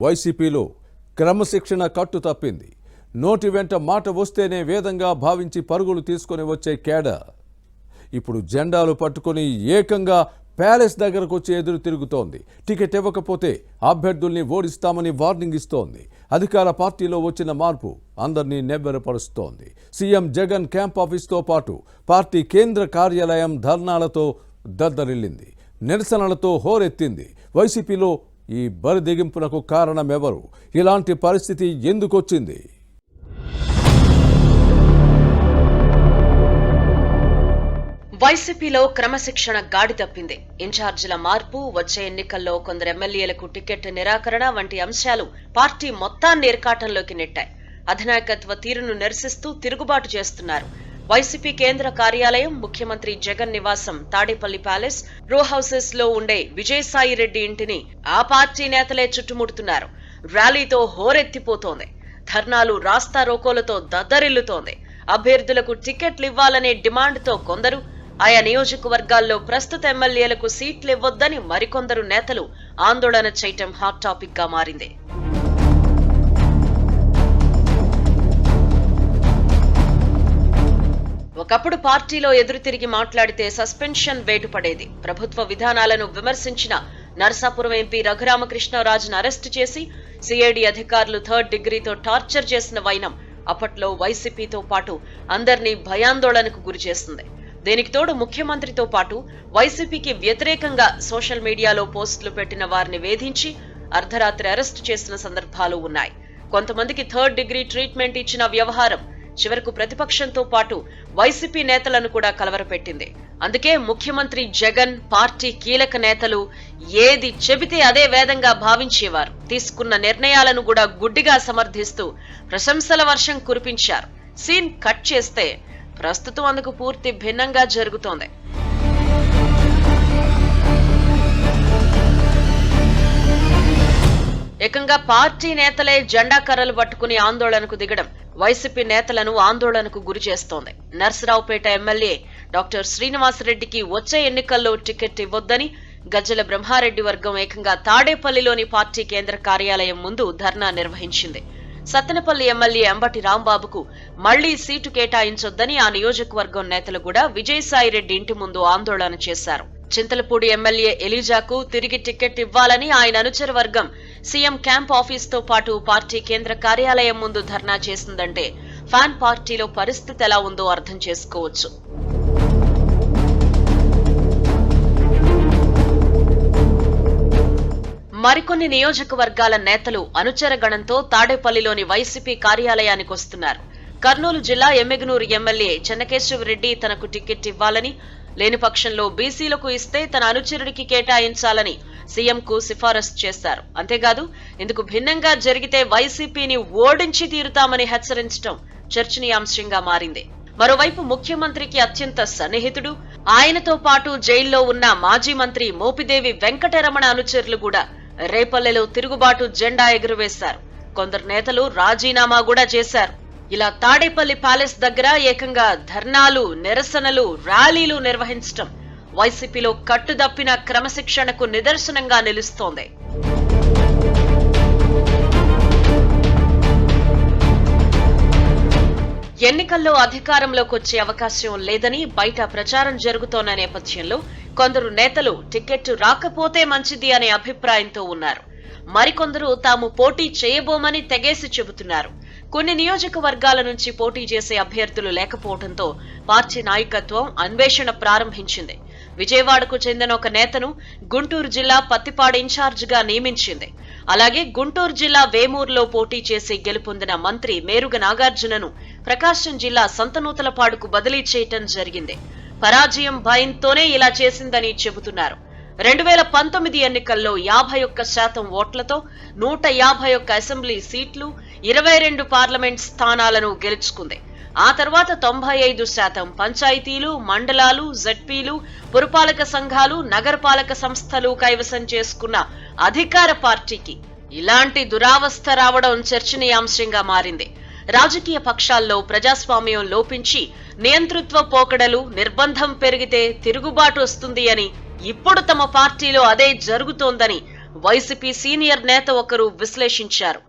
వైసీపీలో క్రమశిక్షణ కట్టు తప్పింది. నోటి వెంట మాట వస్తేనే వేదంగా భావించి పరుగులు తీసుకొని వచ్చే కేడర్ ఇప్పుడు జెండాలు పట్టుకొని ఏకంగా ప్యాలెస్ దగ్గరకు వచ్చి ఎదురు తిరుగుతోంది. టికెట్ ఇవ్వకపోతే అభ్యర్థుల్ని ఓడిస్తామని వార్నింగ్ ఇస్తోంది. అధికార పార్టీలో వచ్చిన మార్పు అందరినీ నెబ్బెరపరుస్తోంది. సీఎం జగన్ క్యాంప్ ఆఫీస్తో పాటు పార్టీ కేంద్ర కార్యాలయం ధర్నాలతో దద్దరిల్లింది. నిరసనలతో హోరెత్తింది. వైసీపీలో ఈ బరిదెగింపునకు కారణం ఎవరు? ఇలాంటి పరిస్థితి ఎందుకొచ్చింది? వైసీపీలో క్రమశిక్షణ గాడి తప్పింది. ఇన్ఛార్జీల మార్పు, వచ్చే ఎన్నికల్లో కొందరు ఎమ్మెల్యేలకు టికెట్ నిరాకరణ వంటి అంశాలు పార్టీ మొత్తాన్ని ఇరకాటంలోకి నెట్టాయి. అధినాయకత్వ తీరును నిరసిస్తూ తిరుగుబాటు చేస్తున్నారు. వైసీపీ కేంద్ర కార్యాలయం, ముఖ్యమంత్రి జగన్ నివాసం, తాడేపల్లి ప్యాలెస్, రో హౌసెస్ లో ఉండే విజయసాయి రెడ్డి ఇంటిని ఆ పార్టీ నేతలే చుట్టుముడుతున్నారు. ర్యాలీతో హోరెత్తిపోతోంది. ధర్నాలు, రాస్తా రోకోలతో దద్దరిల్లుతోంది. అభ్యర్థులకు టికెట్లు ఇవ్వాలనే డిమాండ్తో కొందరు, ఆయా నియోజకవర్గాల్లో ప్రస్తుత ఎమ్మెల్యేలకు సీట్లు ఇవ్వొద్దని మరికొందరు నేతలు ఆందోళన చేయటం హాట్ టాపిక్ గా మారింది. ఒకప్పుడు పార్టీలో ఎదురు తిరిగి మాట్లాడితే సస్పెన్షన్ వేటు పడేది. ప్రభుత్వ విధానాలను విమర్శించిన నర్సాపురం ఎంపీ రఘురామకృష్ణరాజును అరెస్టు చేసి సిఐడి అధికారులు 3rd డిగ్రీతో టార్చర్ చేసిన వైనం అప్పట్లో వైసీపీతో పాటు అందరినీ భయాందోళనకు గురి చేసింది. దీనికి తోడు ముఖ్యమంత్రితో పాటు వైసీపీకి వ్యతిరేకంగా సోషల్ మీడియాలో పోస్టులు పెట్టిన వారిని వేధించి అర్ధరాత్రి అరెస్టు చేసిన సందర్భాలు ఉన్నాయి. కొంతమందికి 3rd డిగ్రీ ట్రీట్మెంట్ ఇచ్చిన వ్యవహారం చివరకు ప్రతిపక్షంతో పాటు వైసీపీ నేతలను కూడా కలవరపెట్టింది. అందుకే ముఖ్యమంత్రి జగన్, పార్టీ కీలక నేతలు ఏది చెబితే అదే వేదంగా భావించేవారు. తీసుకున్న నిర్ణయాలను కూడా గుడ్డిగా సమర్థిస్తూ ప్రశంసల వర్షం కురిపించారు. సీన్ కట్ చేస్తే ప్రస్తుతం అందుకు పూర్తి భిన్నంగా జరుగుతోంది. ఏకంగా పార్టీ నేతలే జెండా కర్రలు పట్టుకుని ఆందోళనకు దిగడం వైసీపీ నేతలను ఆందోళనకు గురి చేస్తోంది. నర్సరావుపేట ఎమ్మెల్యే డాక్టర్ శ్రీనివాసరెడ్డికి వచ్చే ఎన్నికల్లో టికెట్ ఇవ్వొద్దని గజ్జల బ్రహ్మారెడ్డి వర్గం ఏకంగా తాడేపల్లిలోని పార్టీ కేంద్ర కార్యాలయం ముందు ధర్నా నిర్వహించింది. సత్తెనపల్లి ఎమ్మెల్యే అంబటి రాంబాబుకు మళ్లీ సీటు కేటాయించొద్దని ఆ నియోజకవర్గం నేతలు కూడా విజయసాయి రెడ్డి ఇంటి ముందు ఆందోళన చేశారు. చింతలపూడి ఎమ్మెల్యే ఎలీజాకు తిరిగి టికెట్ ఇవ్వాలని ఆయన అనుచర వర్గం సీఎం క్యాంప్ ఆఫీస్ తో పాటు పార్టీ కేంద్ర కార్యాలయం ముందు ధర్నా చేసిందంటే ఫ్యాన్ పార్టీలో పరిస్థితి ఎలా ఉందో అర్థం చేసుకోవచ్చు. మరికొన్ని నియోజకవర్గాల నేతలు అనుచర గణంతో తాడేపల్లిలోని వైసీపీ కార్యాలయానికి వస్తున్నారు. కర్నూలు జిల్లా ఎమ్మిగనూరు ఎమ్మెల్యే చెన్నకేశవరెడ్డి తనకు టికెట్ ఇవ్వాలని, లేని పక్షంలో బీసీలకు ఇస్తే తన అనుచరుడికి కేటాయించాలని సీఎంకు సిఫారసు చేశారు. అంతేకాదు ఇందుకు భిన్నంగా జరిగితే వైసీపీని ఓడించి తీరుతామని హెచ్చరించడం చర్చనీయాంశంగా మారింది. మరోవైపు ముఖ్యమంత్రికి అత్యంత సన్నిహితుడు, ఆయనతో పాటు జైల్లో ఉన్న మాజీ మంత్రి మోపిదేవి వెంకటరమణ అనుచరులు కూడా రేపల్లెలో తిరుగుబాటు జెండా ఎగురవేశారు. కొందరు నేతలు రాజీనామా కూడా చేశారు. ఇలా తాడేపల్లి ప్యాలెస్ దగ్గర ఏకంగా ధర్నాలు, నిరసనలు, ర్యాలీలు నిర్వహించడం వైసీపీలో కట్టుదప్పిన క్రమశిక్షణకు నిదర్శనంగా నిలుస్తోంది. ఎన్నికల్లో అధికారంలోకి వచ్చే అవకాశం లేదని బయట ప్రచారం జరుగుతోన్న నేపథ్యంలో కొందరు నేతలు టికెట్ రాకపోతే మంచిది అనే అభిప్రాయంతో ఉన్నారు. మరికొందరు తాము పోటీ చేయబోమని తెగేసి చెబుతున్నారు. కొన్ని నియోజకవర్గాల నుంచి పోటీ చేసే అభ్యర్థులు లేకపోవడంతో పార్టీ నాయకత్వం అన్వేషణ ప్రారంభించింది. విజయవాడకు చెందిన ఒక నేతను గుంటూరు జిల్లా పత్తిపాడు ఇన్ఛార్జిగా నియమించింది. అలాగే గుంటూరు జిల్లా వేమూరులో పోటీ చేసి గెలుపొందిన మంత్రి మేరుగ నాగార్జునను ప్రకాశం జిల్లా సంతనూతలపాడుకు బదిలీ చేయటం జరిగింది. పరాజయం భయంతోనే ఇలా చేసిందని చెబుతున్నారు. 2019 ఎన్నికల్లో 51% ఓట్లతో 151 అసెంబ్లీ సీట్లు, 22 పార్లమెంట్ స్థానాలను గెలుచుకుంది. ఆ తర్వాత 95% పంచాయతీలు, మండలాలు, జెడ్పీలు, పురపాలక సంఘాలు, నగరపాలక సంస్థలు కైవసం చేసుకున్న అధికార పార్టీకి ఇలాంటి దురావస్థ రావడం చర్చనీయాంశంగా మారింది. రాజకీయ పక్షాల్లో ప్రజాస్వామ్యం లోపించి నియంతృత్వ పోకడలు, నిర్బంధం పెరిగితే తిరుగుబాటు వస్తుంది అని, ఇప్పుడు తమ పార్టీలో అదే జరుగుతోందని వైసీపీ సీనియర్ నేత ఒకరు విశ్లేషించారు.